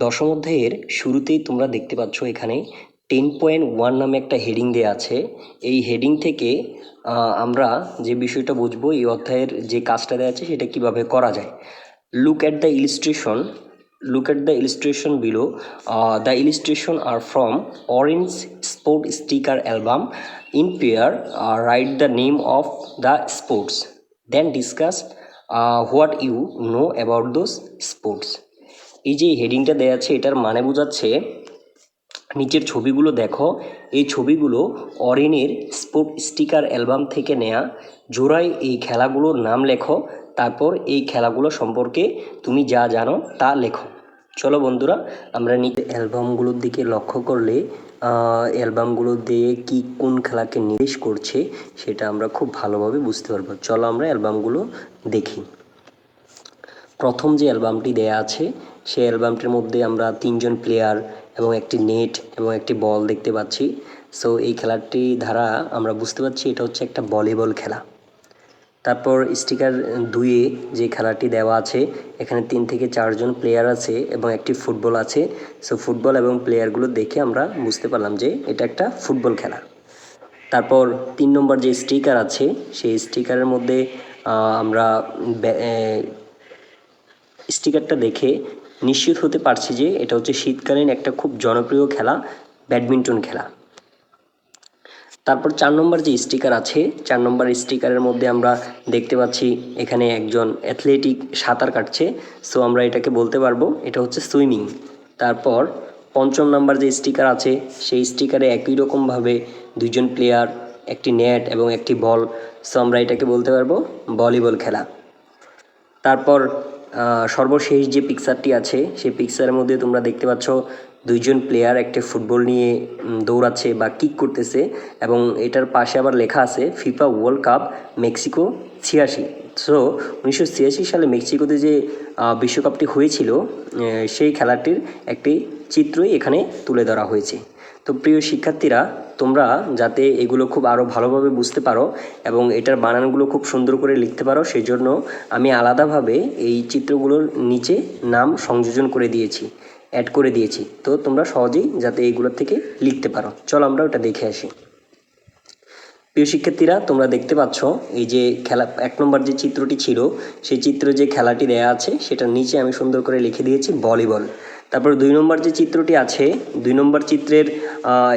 দশম অধ্যায়ের শুরুতেই তোমরা দেখতে পাচ্ছ এখানে 10.1 নামে একটা হেডিং দেওয়া আছে। এই হেডিং থেকে আমরা যে বিষয়টা বুঝবো এই অধ্যায়ের যে কাজটা দেওয়া আছে সেটা কিভাবে করা যায়। Look at the illustration below. The illustration are from orange sport sticker album. In pair, write the name of the sports, then discuss what you know about those sports. এই যে হেডিংটা দেওয়া আছে এটার মানে বোঝাচ্ছে, নিচের ছবিগুলো দেখো, এই ছবিগুলো অরেনের স্পোর্ট স্টিকার অ্যালবাম থেকে নেয়া। জোড়ায় এই খেলাগুলোর নাম লেখো, তারপর এই খেলাগুলো সম্পর্কে তুমি যা জানো তা লেখো। চলো বন্ধুরা, আমরা নিচে অ্যালবামগুলোর দিকে লক্ষ্য করলে অ্যালবামগুলো দিয়ে কি কোন খেলাকে নির্দেশ করছে সেটা আমরা খুব ভালোভাবে বুঝতে পারবো। চলো আমরা অ্যালবামগুলো দেখি। প্রথম যে অ্যালবামটি দেয়া আছে সেই অ্যালবামটির মধ্যে আমরা 3জন প্লেয়ার এবং একটি নেট এবং একটি বল দেখতে পাচ্ছি। সো এই খেলাটি দ্বারা আমরা বুঝতে পারছি এটা হচ্ছে একটা ভলিবল খেলা। তারপর স্টিকার 2-এ যে খেলাটি দেওয়া আছে এখানে 3 থেকে 4জন প্লেয়ার আছে এবং একটি ফুটবল আছে। সো ফুটবল এবং প্লেয়ারগুলো দেখে আমরা বুঝতে পারলাম যে এটা একটা ফুটবল খেলা। তারপর 3 নম্বর যে স্টিকার আছে সেই স্টিকারের মধ্যে আমরা স্টিকারটা দেখে নিশ্চিত হতে পারছি যে এটা হচ্ছে শীতকালীন একটা খুব জনপ্রিয় খেলা, ব্যাডমিন্টন খেলা। তারপর 4 নম্বর যে স্টিকার আছে 4 নম্বর স্টিকারের মধ্যে আমরা দেখতে পাচ্ছি এখানে একজন অ্যাথলেটিক সাঁতার কাটছে। সো আমরা এটাকে বলতে পারবো এটা হচ্ছে সুইমিং। তারপর 5ম নম্বর যে স্টিকার আছে সেই স্টিকারে একই রকমভাবে 2জন প্লেয়ার, একটি নেট এবং একটি বল। সো আমরা এটাকে বলতে পারবো ভলিবল খেলা। তারপর সর্বশেষ যে পিকচারটি আছে সেই পিকচারের মধ্যে তোমরা দেখতে পাচ্ছ 2জন প্লেয়ার একটি ফুটবল নিয়ে দৌড়াচ্ছে বা কিক করতেছে এবং এটার পাশে আবার লেখা আছে FIFA world cup Mexico 86। So 1986 সালে মেক্সিকোতে যে বিশ্বকাপটি হয়েছিল সেই খেলাটির একটি চিত্রই এখানে তুলে ধরা হয়েছে। তো প্রিয় শিক্ষার্থীরা, তোমরা যাতে এগুলো খুব আরও ভালোভাবে বুঝতে পারো এবং এটার বানানগুলো খুব সুন্দর করে লিখতে পারো সেই জন্য আমি আলাদাভাবে এই চিত্রগুলোর নিচে নাম সংযোজন করে দিয়েছি, অ্যাড করে দিয়েছি। তো তোমরা সহজেই যাতে এইগুলোর থেকে লিখতে পারো। চলো আমরা ওটা দেখে আসি। প্রিয় শিক্ষার্থীরা, তোমরা দেখতে পাচ্ছ এই যে খেলা 1 নম্বর যে চিত্রটি ছিল সেই চিত্রে যে খেলাটি দেয়া আছে সেটার নিচে আমি সুন্দর করে লিখে দিয়েছি ভলিবল। তারপর 2 নম্বর যে চিত্রটি আছে 2 নম্বর চিত্রের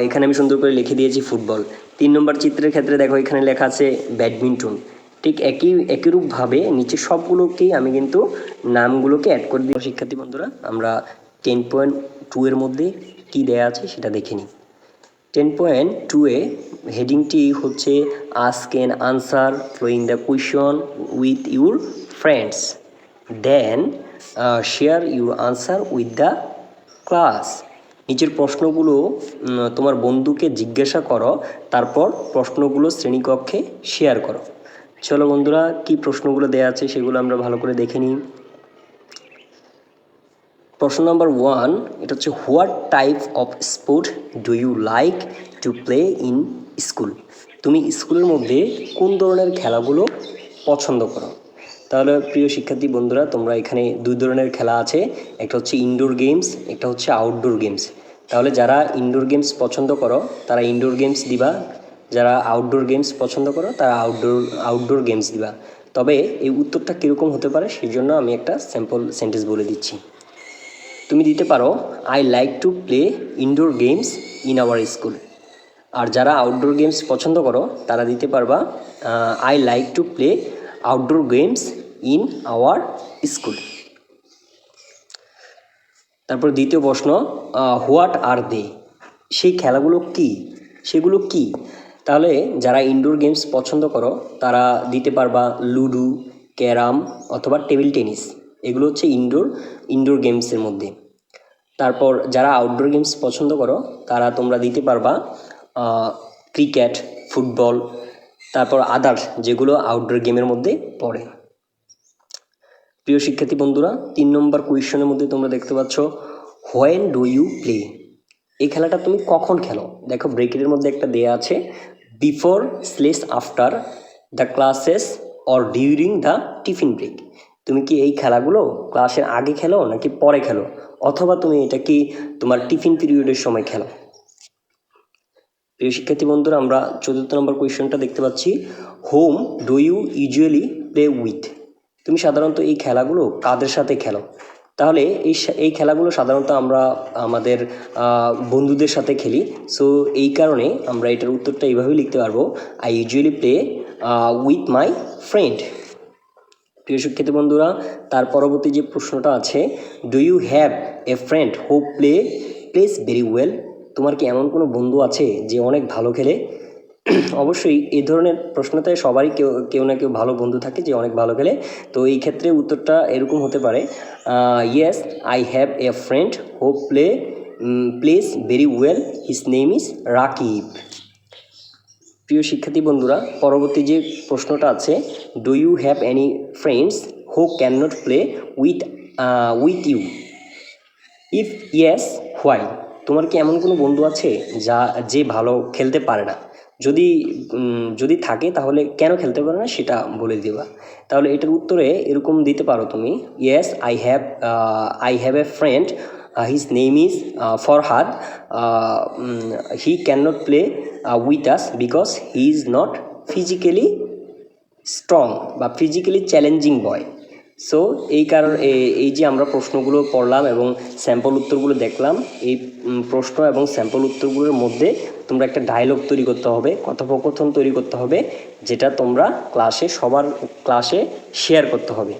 এখানে আমি সুন্দর করে লিখে দিয়েছি ফুটবল। 3 নম্বর চিত্রের ক্ষেত্রে দেখো এখানে লেখা আছে ব্যাডমিন্টন। ঠিক একইরূপভাবে নিচে সবগুলোকেই আমি কিন্তু নামগুলোকে অ্যাড করে দিই। শিক্ষার্থী বন্ধুরা, আমরা 10.2 এর মধ্যে কী দেয়া আছে সেটা দেখে নিই। 10.2-এ হেডিংটি হচ্ছে ask an answer following the question with your friends, then share your answer with the class. নিচের প্রশ্নগুলো তোমার বন্ধুকে জিজ্ঞাসা করো, তারপর প্রশ্নগুলো শ্রেণীকক্ষে শেয়ার করো। চলো বন্ধুরা, কি প্রশ্নগুলো দেওয়া আছে সেগুলো আমরা ভালো করে দেখে নিই। প্রশ্ন নম্বর 1, এটা হচ্ছে what type of sport do you like to play in school? তুমি স্কুলের মধ্যে কোন ধরনের খেলাগুলো পছন্দ করো? তাহলে প্রিয় শিক্ষার্থী বন্ধুরা, তোমরা এখানে 2 ধরনের খেলা আছে, একটা হচ্ছে ইনডোর গেমস, একটা হচ্ছে আউটডোর গেমস। তাহলে যারা ইনডোর গেমস পছন্দ করো তারা ইনডোর গেমস দিবা, যারা আউটডোর গেমস পছন্দ করো তারা আউটডোর গেমস দিবা। তবে এই উত্তরটা কীরকম হতে পারে সেই জন্য আমি একটা স্যাম্পল সেন্টেন্স বলে দিচ্ছি। তুমি দিতে পারো I like to play indoor games in our school. আর যারা আউটডোর গেমস পছন্দ করো তারা দিতে পারবা I like to play outdoor games in our school. তারপর দ্বিতীয় প্রশ্ন, হোয়াট আর দে? সেই খেলাগুলো কি, সেগুলো কি? তাহলে যারা ইনডোর গেমস পছন্দ করো তারা দিতে পারবা লুডো, ক্যারাম অথবা টেবিল টেনিস। এগুলো হচ্ছে ইনডোর গেমসের মধ্যে। তারপর যারা আউটডোর গেমস পছন্দ করো তারা তোমরা দিতে পারবা ক্রিকেট, ফুটবল, তারপর আদার্স যেগুলো আউটডোর গেমের মধ্যে পড়ে। প্রিয় শিক্ষার্থী বন্ধুরা, 3 নম্বর কোয়েশ্চনের মধ্যে তোমরা দেখতে পাচ্ছ হোয়েন ডু ইউ প্লে? এই খেলাটা তুমি কখন খেলো? দেখো ব্রেকেটের মধ্যে একটা দেয়া আছে before after the classes or during the tiffin break. তো তুমি কি এই খেলাগুলো ক্লাসের আগে খেলো নাকি পরে খেলো, অথবা তুমি এটা কি তোমার টিফিন পিরিয়ডের সময় খেলো? প্রিয় শিক্ষার্থী বন্ধুরা, আমরা 14 নম্বর কোয়েশ্চনটা দেখতে পাচ্ছি, whom do you usually play with? তুমি সাধারণত এই খেলাগুলো কাদের সাথে খেলো? তাহলে এই খেলাগুলো সাধারণত আমরা আমাদের বন্ধুদের সাথে খেলি। সো এই কারণে আমরা এটার উত্তরটা এইভাবেই লিখতে পারবো, I usually play with my friend. প্রিয় শিক্ষার্থী বন্ধুরা, তার পরবর্তী যে প্রশ্নটা আছে, do you have a friend who plays very well? তোমার কি এমন কোনো বন্ধু আছে যে অনেক ভালো খেলে? অবশ্যই এই ধরনের প্রশ্নতে সবারই কেউ না কেউ ভালো বন্ধু থাকে যে অনেক ভালো খেলে। তো এই ক্ষেত্রে উত্তরটা এরকম হতে পারে, yes I have a friend who plays very well, his name is Rakib. প্রিয় শিক্ষার্থী বন্ধুরা, পরবর্তী যে প্রশ্নটা আছে, do you have any friends who can not play with you? If yes why? তোমার কি এমন কোনো বন্ধু আছে যে ভালো খেলতে পারে না? যদি থাকে তাহলে কেন খেলতে পারে না সেটা বলে দিবা। তাহলে এটার উত্তরে এরকম দিতে পারো তুমি, yes I have a friend, his name is Farhad, he can not play with us because he is not physically strong বা ফিজিক্যালি চ্যালেঞ্জিং বয়। সো এই যে আমরা প্রশ্নগুলো পড়লাম এবং স্যাম্পল উত্তরগুলো দেখলাম, এই প্রশ্ন এবং স্যাম্পল উত্তরগুলোর মধ্যে তোমরা একটা ডায়লগ তৈরি করতে হবে, কথোপকথন তৈরি করতে হবে, যেটা তোমরা সবার ক্লাসে শেয়ার করতে হবে।